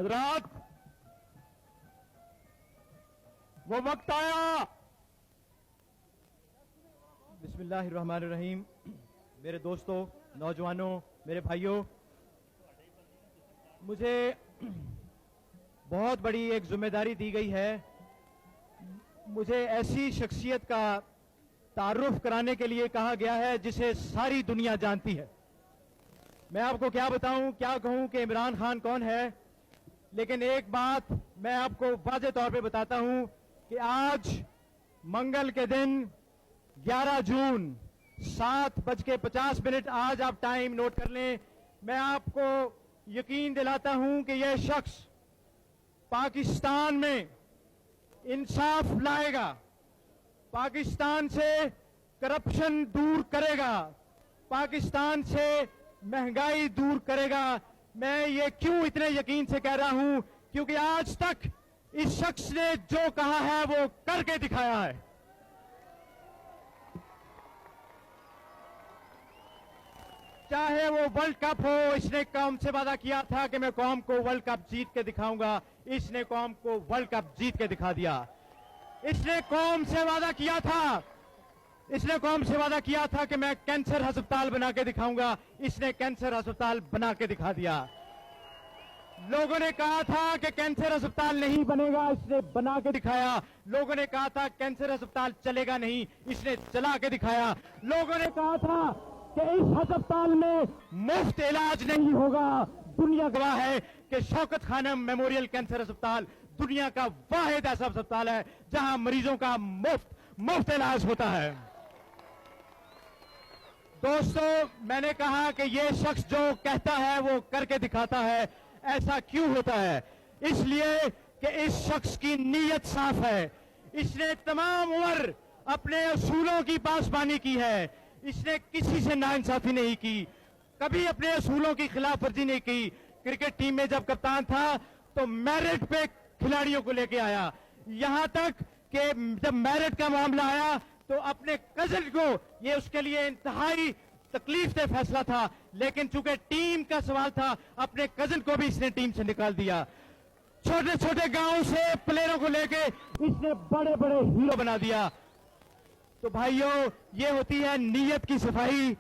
हजरात, वो वक्त आया। बिस्मिल्लाहिर्रहमानिर्रहीम। मेरे दोस्तों, नौजवानों, मेरे भाइयों, मुझे बहुत बड़ी एक जिम्मेदारी दी गई है। मुझे ऐसी शख्सियत का तारुफ कराने के लिए कहा गया है जिसे सारी दुनिया जानती है। मैं आपको क्या बताऊं, क्या कहूं कि इमरान खान कौन है, लेकिन एक बात मैं आपको वाज़े तौर पे बताता हूं कि आज मंगल के दिन 11 जून 7:50 आज आप टाइम नोट कर लें। मैं आपको यकीन दिलाता हूं कि यह शख्स पाकिस्तान में इंसाफ लाएगा, पाकिस्तान से करप्शन दूर करेगा, पाकिस्तान से महंगाई दूर करेगा। मैं ये क्यों इतने यकीन से कह रहा हूं, क्योंकि आज तक इस शख्स ने जो कहा है वो करके दिखाया है। चाहे वो वर्ल्ड कप हो, इसने कौम से वादा किया था कि मैं कौम को वर्ल्ड कप जीत के दिखाऊंगा। इसने कौम को वर्ल्ड कप जीत के दिखा दिया। इसने कौम से वादा किया था, इसने कौम से वादा किया था कि मैं कैंसर अस्पताल बना के दिखाऊंगा। इसने कैंसर अस्पताल बना के दिखा दिया। लोगों ने कहा था कि कैंसर अस्पताल नहीं बनेगा, इसने बना के दिखाया। लोगों ने कहा था कैंसर अस्पताल चलेगा नहीं, इसने चला के दिखाया। लोगों ने कहा था कि इस अस्पताल में मुफ्त इलाज नहीं होगा। दुनिया गवाह है कि शौकत खानम मेमोरियल कैंसर अस्पताल दुनिया का वाहिद ऐसा अस्पताल है जहां मरीजों का मुफ्त इलाज होता है। दोस्तों, मैंने कहा कि ये शख्स जो कहता है वो करके दिखाता है। ऐसा क्यों होता है? इसलिए कि इस शख्स की नीयत साफ है। इसने तमाम उम्र अपने असूलों की पासबानी की है। इसने किसी से नाइंसाफी नहीं की, कभी अपने असूलों की खिलाफ वर्जी नहीं की। क्रिकेट टीम में जब कप्तान था तो मेरिट पे खिलाड़ियों को लेके आया। यहां तक कि जब मेरिट का मामला आया तो अपने कजन को, ये उसके लिए इंतहाई तकलीफ से फैसला था, लेकिन चूंकि टीम का सवाल था, अपने कजन को भी इसने टीम से निकाल दिया। छोटे छोटे गांव से प्लेयरों को लेके इसने बड़े बड़े हीरो बना दिया। तो भाइयों, ये होती है नीयत की सफाई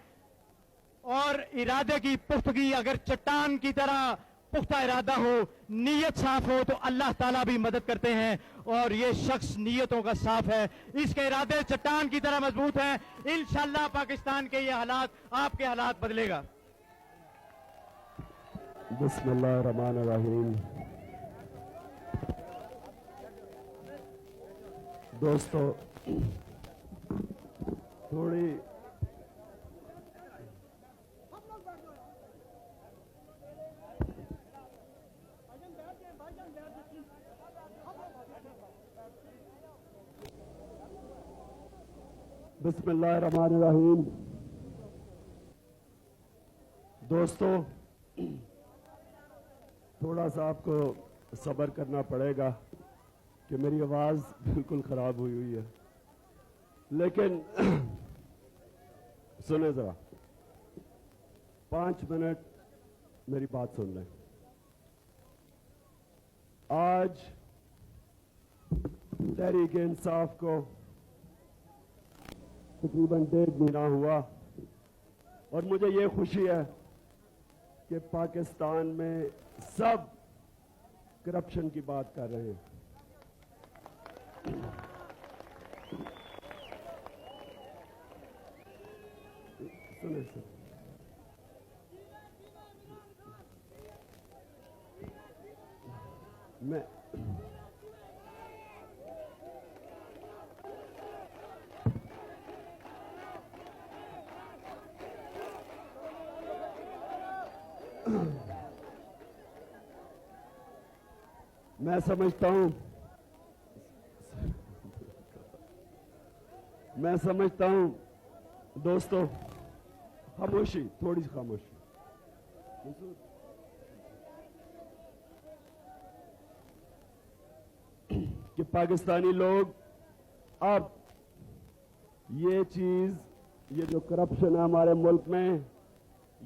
और इरादे की पुख्तगी। अगर चट्टान की तरह पुख्ता इरादा हो, नीयत साफ हो, तो अल्लाह ताला भी मदद करते हैं। और ये शख्स नीयतों का साफ है, इसके इरादे चट्टान की तरह मजबूत हैं। इंशाअल्लाह पाकिस्तान के ये हालात, आपके हालात बदलेगा। बिस्मिल्लाहिर्रहमानिर्रहीम। दोस्तों, थोड़ी बिस्मिल्लाहिर्रहमानिर्रहीम। दोस्तों, थोड़ा सा आपको सब्र करना पड़ेगा कि मेरी आवाज़ बिल्कुल ख़राब हुई है, लेकिन सुने ज़रा, 5 मिनट मेरी बात सुन लें। आज तहरीक इंसाफ को तकरीबन 1.5 महीना हुआ और मुझे ये खुशी है कि पाकिस्तान में सब करप्शन की बात कर रहे हैं। सुने सर, मैं समझता हूं दोस्तों, खामोशी, थोड़ी सी खामोशी। कि पाकिस्तानी लोग अब ये चीज, ये जो करप्शन है हमारे मुल्क में,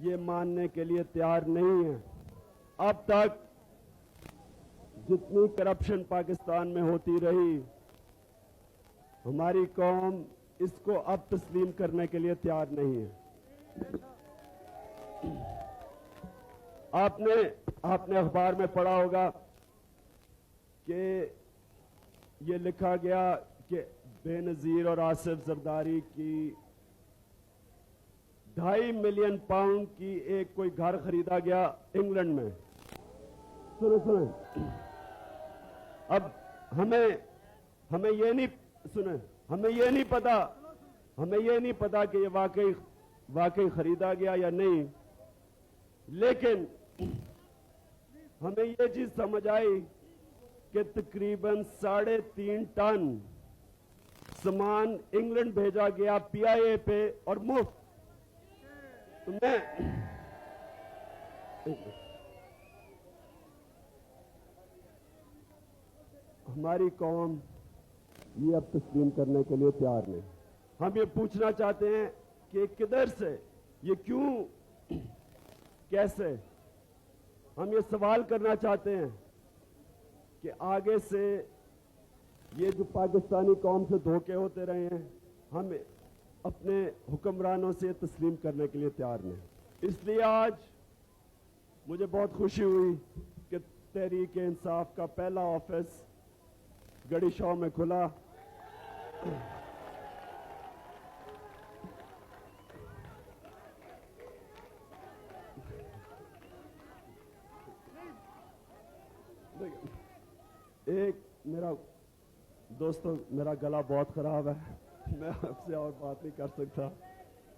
ये मानने के लिए तैयार नहीं है। अब तक जितनी करप्शन पाकिस्तान में होती रही, हमारी कौम इसको अब तस्लीम करने के लिए तैयार नहीं है। आपने अखबार में पढ़ा होगा कि ये लिखा गया कि बेनजीर और आसिफ जरदारी की 2.5 मिलियन पाउंड की एक कोई घर खरीदा गया इंग्लैंड में। सुनो अब हमें ये नहीं पता कि ये वाकई खरीदा गया या नहीं, लेकिन हमें ये चीज समझ आई कि तकरीबन 3.5 टन सामान इंग्लैंड भेजा गया पीआईए पे और मुफ्त। हमारी कौम ये अब तस्लीम करने के लिए तैयार नहीं। हम ये पूछना चाहते हैं कि किधर से, ये क्यों, कैसे। हम ये सवाल करना चाहते हैं कि आगे से ये जो पाकिस्तानी कौम से धोखे होते रहे हैं, हम अपने हुक्मरानों से तस्लीम करने के लिए तैयार नहीं। इसलिए आज मुझे बहुत खुशी हुई कि तहरीक इंसाफ का पहला ऑफिस गड़ी शॉ में खुला। एक मेरा गला बहुत खराब है, मैं आपसे और बात नहीं कर सकता,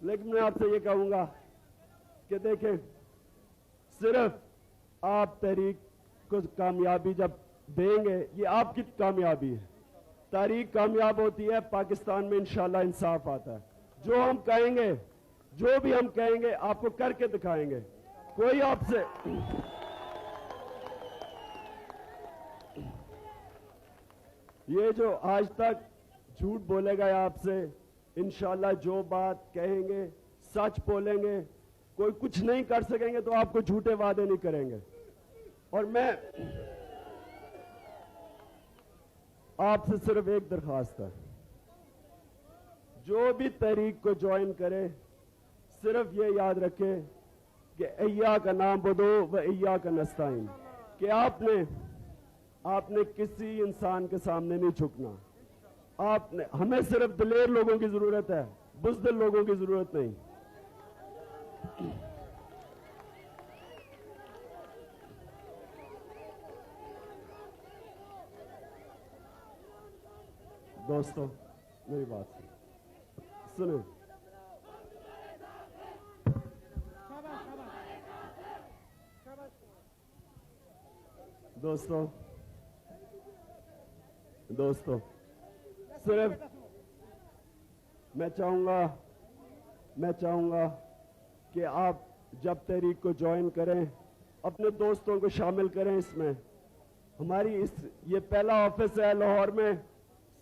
लेकिन मैं आपसे ये कहूंगा कि देखें, सिर्फ आप तहरीक को कामयाबी जब देंगे, ये आपकी कामयाबी है। तहरीक कामयाब होती है, पाकिस्तान में इंशाल्लाह इंसाफ आता है। जो भी हम कहेंगे आपको करके दिखाएंगे। कोई आपसे ये जो आज तक झूठ बोलेगा आपसे, इंशाल्लाह जो बात कहेंगे सच बोलेंगे। कोई कुछ नहीं कर सकेंगे तो आपको झूठे वादे नहीं करेंगे। और मैं आपसे सिर्फ एक दरखास्त है, जो भी तहरीक को ज्वाइन करे सिर्फ ये याद रखे कि अय्या का नाम बदो व अय्या का नस्ताइन, कि आपने किसी इंसान के सामने नहीं झुकना। हमें सिर्फ दिलेर लोगों की जरूरत है, बुज़दिल लोगों की जरूरत नहीं। दोस्तों मेरी बात सुनो। दोस्तों सिर्फ मैं चाहूंगा कि आप जब तहरीक को ज्वाइन करें अपने दोस्तों को शामिल करें इसमें। हमारी ये पहला ऑफिस है लाहौर में,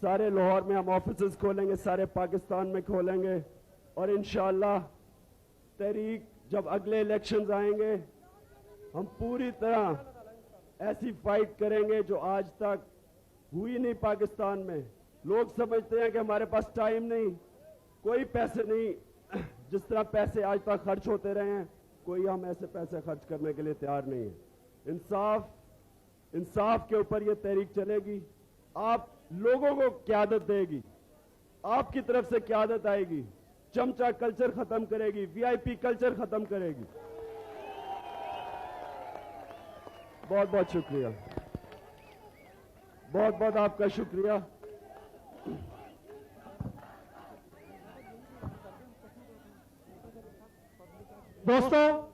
सारे लाहौर में हम ऑफिसेस खोलेंगे, सारे पाकिस्तान में खोलेंगे। और इंशाअल्लाह तहरीक जब अगले इलेक्शंस आएंगे, हम पूरी तरह ऐसी फाइट करेंगे जो आज तक हुई नहीं पाकिस्तान में। लोग समझते हैं कि हमारे पास टाइम नहीं, कोई पैसे नहीं, जिस तरह पैसे आज तक खर्च होते रहे हैं, कोई हम ऐसे पैसे खर्च करने के लिए तैयार नहीं है। इंसाफ के ऊपर ये तहरीक चलेगी। आप लोगों को क़यादत देगी, आपकी तरफ से क़यादत आएगी, चमचा कल्चर खत्म करेगी, वीआईपी कल्चर खत्म करेगी। बहुत बहुत शुक्रिया, बहुत बहुत आपका शुक्रिया। दोस्तों